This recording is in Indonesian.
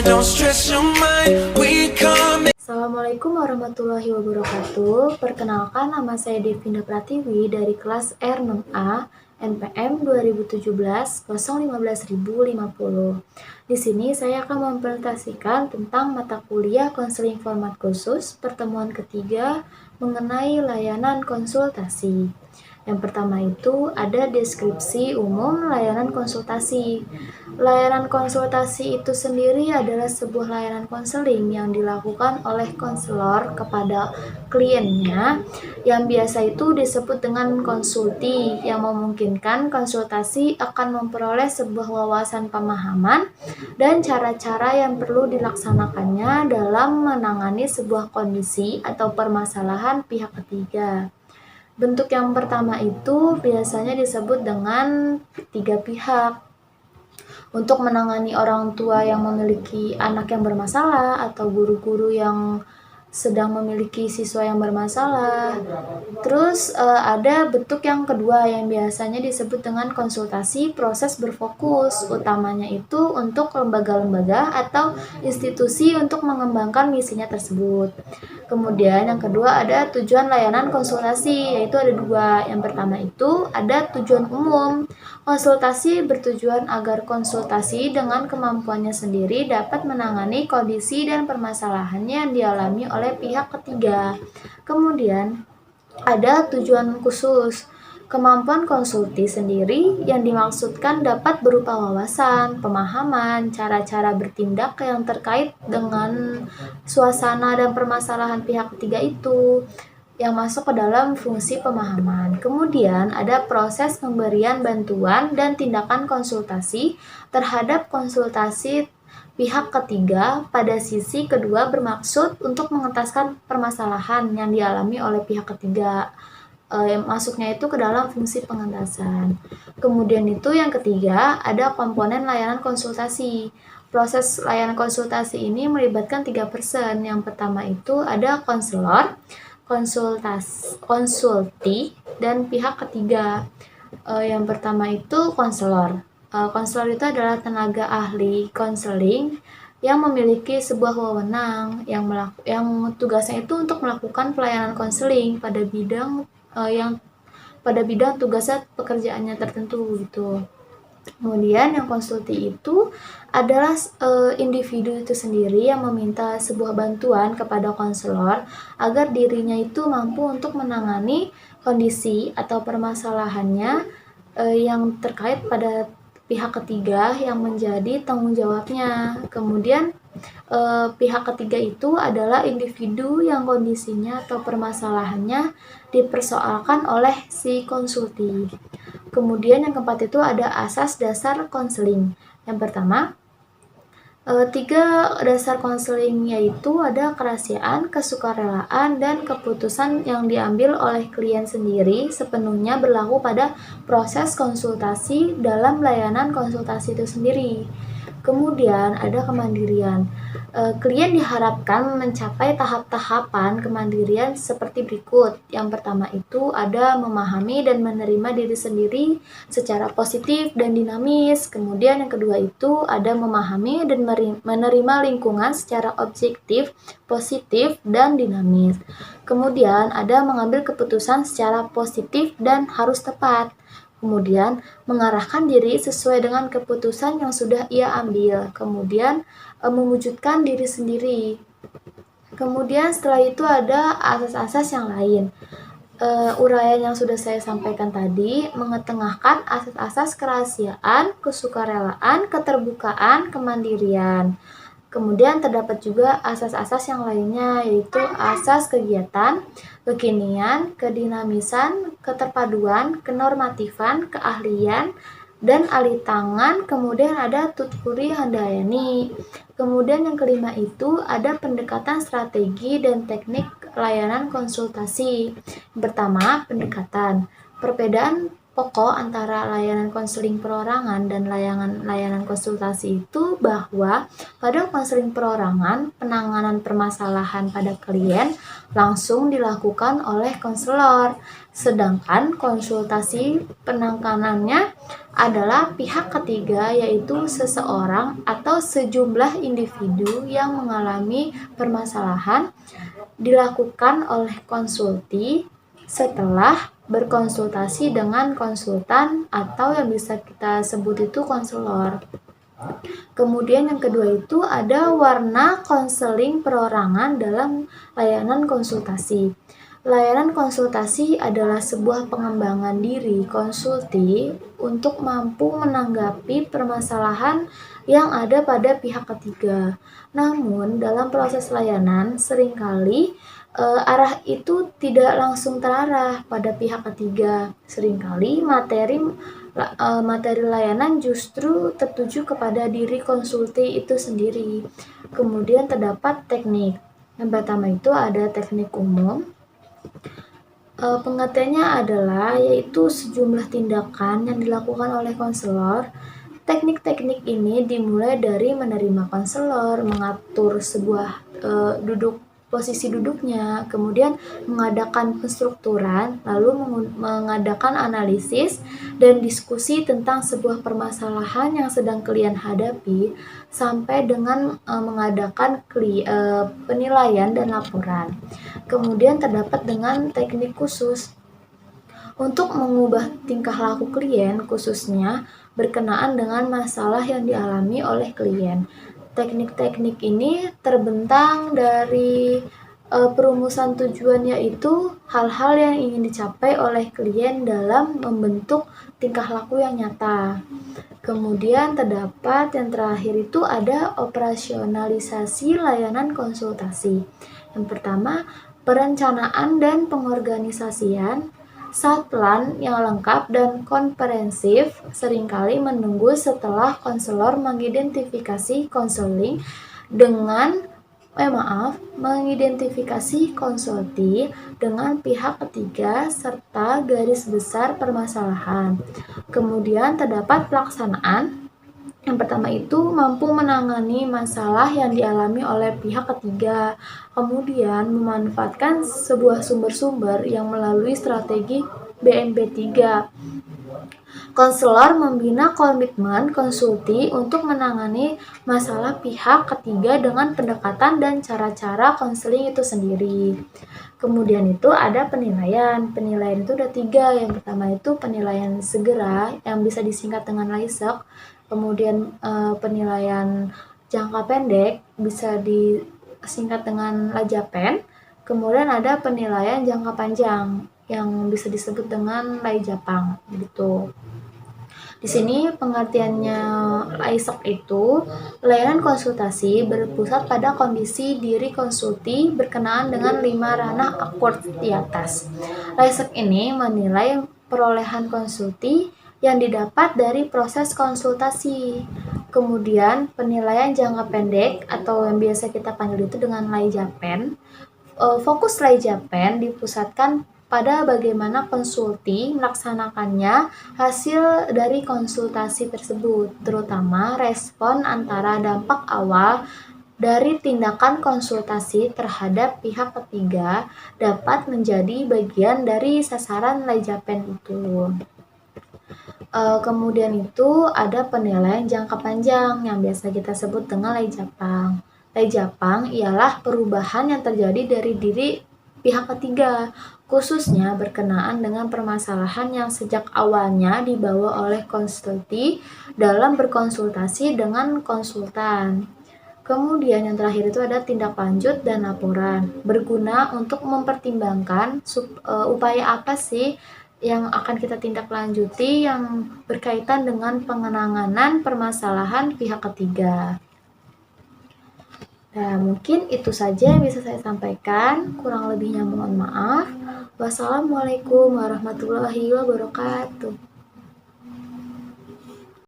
don't stress your mind. We come. Assalamualaikum warahmatullahi wabarakatuh. Perkenalkan, nama saya Devinda Pratiwi dari kelas R6A NPM 2017 015050. Di sini saya akan mempresentasikan tentang mata kuliah konseling format khusus pertemuan ketiga mengenai layanan konsultasi. Yang pertama itu ada deskripsi umum layanan konsultasi. Layanan konsultasi itu sendiri adalah sebuah layanan konseling yang dilakukan oleh konselor kepada kliennya, yang biasa itu disebut dengan konsulti, yang memungkinkan konsultasi akan memperoleh sebuah wawasan pemahaman dan cara-cara yang perlu dilaksanakannya dalam menangani sebuah kondisi atau permasalahan pihak ketiga. Bentuk yang pertama itu biasanya disebut dengan tiga pihak. Untuk menangani orang tua yang memiliki anak yang bermasalah atau guru-guru yang sedang memiliki siswa yang bermasalah. Terus ada bentuk yang kedua yang biasanya disebut dengan konsultasi proses berfokus, utamanya itu untuk lembaga-lembaga atau institusi untuk mengembangkan misinya tersebut. Kemudian yang kedua ada tujuan layanan konsultasi, yaitu ada dua. Yang pertama itu ada tujuan umum. Konsultasi bertujuan agar konsultasi dengan kemampuannya sendiri dapat menangani kondisi dan permasalahannya yang dialami oleh pihak ketiga. Kemudian ada tujuan khusus. Kemampuan konsulti sendiri yang dimaksudkan dapat berupa wawasan, pemahaman, cara-cara bertindak yang terkait dengan suasana dan permasalahan pihak ketiga itu, yang masuk ke dalam fungsi pemahaman. Kemudian ada proses pemberian bantuan dan tindakan konsultasi terhadap konsultasi pihak ketiga pada sisi kedua bermaksud untuk mengentaskan permasalahan yang dialami oleh pihak ketiga. Masuknya itu ke dalam fungsi pengentasan. Kemudian itu yang ketiga ada komponen layanan konsultasi. Proses layanan konsultasi ini melibatkan 3 person. Yang pertama itu ada konselor, konsulti, dan pihak ketiga. Yang pertama itu konselor. Konselor itu adalah tenaga ahli konseling yang memiliki sebuah wewenang yang tugasnya itu untuk melakukan pelayanan konseling pada bidang tugasnya pekerjaannya tertentu gitu. Kemudian yang konsulti itu adalah individu itu sendiri yang meminta sebuah bantuan kepada konselor agar dirinya itu mampu untuk menangani kondisi atau permasalahannya yang terkait pada pihak ketiga yang menjadi tanggung jawabnya. Kemudian pihak ketiga itu adalah individu yang kondisinya atau permasalahannya dipersoalkan oleh si konsulti. Kemudian yang keempat itu ada asas dasar konseling. Yang pertama, 3 dasar konseling yaitu ada kerahasiaan, kesukarelaan, dan keputusan yang diambil oleh klien sendiri sepenuhnya berlaku pada proses konsultasi dalam layanan konsultasi itu sendiri. Kemudian ada kemandirian. Klien diharapkan mencapai tahap-tahapan kemandirian seperti berikut. Yang pertama itu ada memahami dan menerima diri sendiri secara positif dan dinamis. Kemudian yang kedua itu ada memahami dan menerima lingkungan secara objektif, positif, dan dinamis. Kemudian ada mengambil keputusan secara positif dan harus tepat. Kemudian mengarahkan diri sesuai dengan keputusan yang sudah ia ambil. Kemudian mewujudkan diri sendiri. Kemudian setelah itu ada asas-asas yang lain. Uraian yang sudah saya sampaikan tadi mengetengahkan asas-asas kerahasiaan, kesukarelaan, keterbukaan, kemandirian. Kemudian terdapat juga asas-asas yang lainnya, yaitu asas kegiatan, kekinian, kedinamisan, keterpaduan, kenormatifan, keahlian, dan alih tangan. Kemudian ada tutpuri handayani. Kemudian yang kelima itu ada pendekatan strategi dan teknik layanan konsultasi. Yang pertama, pendekatan. Perbedaan pokok antara layanan konseling perorangan dan layanan konsultasi itu bahwa pada konseling perorangan, penanganan permasalahan pada klien langsung dilakukan oleh konselor, sedangkan konsultasi penanganannya adalah pihak ketiga, yaitu seseorang atau sejumlah individu yang mengalami permasalahan dilakukan oleh konsulti setelah berkonsultasi dengan konsultan atau yang bisa kita sebut itu konselor. Kemudian yang kedua itu ada warna konseling perorangan dalam layanan konsultasi. Layanan konsultasi adalah sebuah pengembangan diri konsulti untuk mampu menanggapi permasalahan yang ada pada pihak ketiga. Namun, dalam proses layanan seringkali arah itu tidak langsung terarah pada pihak ketiga. Seringkali materi layanan justru tertuju kepada diri konsulti itu sendiri. Kemudian terdapat teknik. Yang pertama itu ada teknik umum. Pengertiannya adalah yaitu sejumlah tindakan yang dilakukan oleh konselor. Teknik-teknik ini dimulai dari menerima konselor, mengatur sebuah posisi duduknya, kemudian mengadakan penstrukturan, lalu mengadakan analisis dan diskusi tentang sebuah permasalahan yang sedang klien hadapi, sampai dengan mengadakan penilaian dan laporan. Kemudian terdapat dengan teknik khusus untuk mengubah tingkah laku klien, khususnya berkenaan dengan masalah yang dialami oleh klien. Teknik-teknik ini terbentang dari perumusan tujuan, yaitu hal-hal yang ingin dicapai oleh klien dalam membentuk tingkah laku yang nyata. Kemudian terdapat yang terakhir itu ada operasionalisasi layanan konsultasi. Yang pertama, perencanaan dan pengorganisasian. Saat plan yang lengkap dan komprehensif seringkali menunggu setelah konselor mengidentifikasi mengidentifikasi konsulti dengan pihak ketiga serta garis besar permasalahan. Kemudian terdapat pelaksanaan. Yang pertama itu mampu menangani masalah yang dialami oleh pihak ketiga, kemudian memanfaatkan sebuah sumber-sumber yang melalui strategi BNP3. Konselor membina komitmen konsulti untuk menangani masalah pihak ketiga dengan pendekatan dan cara-cara konseling itu sendiri. Kemudian itu ada penilaian. Penilaian itu ada 3. Yang pertama itu penilaian segera yang bisa disingkat dengan LAISEK. Kemudian penilaian jangka pendek bisa disingkat dengan LAJAPEN. Kemudian ada penilaian jangka panjang yang bisa disebut dengan LAIJAPANG gitu. Di sini pengertiannya LAISEK itu layanan konsultasi berpusat pada kondisi diri konsulti berkenaan dengan 5 ranah akord di atas. LAISEK ini menilai perolehan konsulti yang didapat dari proses konsultasi. Kemudian penilaian jangka pendek atau yang biasa kita panggil itu dengan LAIJAPEN. Fokus LAIJAPEN dipusatkan pada bagaimana konsulti melaksanakannya hasil dari konsultasi tersebut, terutama respon antara dampak awal dari tindakan konsultasi terhadap pihak ketiga dapat menjadi bagian dari sasaran LAIJAPEN itu. Kemudian itu ada penilaian jangka panjang yang biasa kita sebut dengan LAIJAPANG. LAIJAPANG ialah perubahan yang terjadi dari diri pihak ketiga, khususnya berkenaan dengan permasalahan yang sejak awalnya dibawa oleh konsulti dalam berkonsultasi dengan konsultan. Kemudian yang terakhir itu ada tindak lanjut dan laporan, berguna untuk mempertimbangkan upaya apa sih yang akan kita tindak lanjuti yang berkaitan dengan penanganan permasalahan pihak ketiga. Nah, mungkin itu saja yang bisa saya sampaikan. Kurang lebihnya mohon maaf. Wassalamualaikum warahmatullahi wabarakatuh.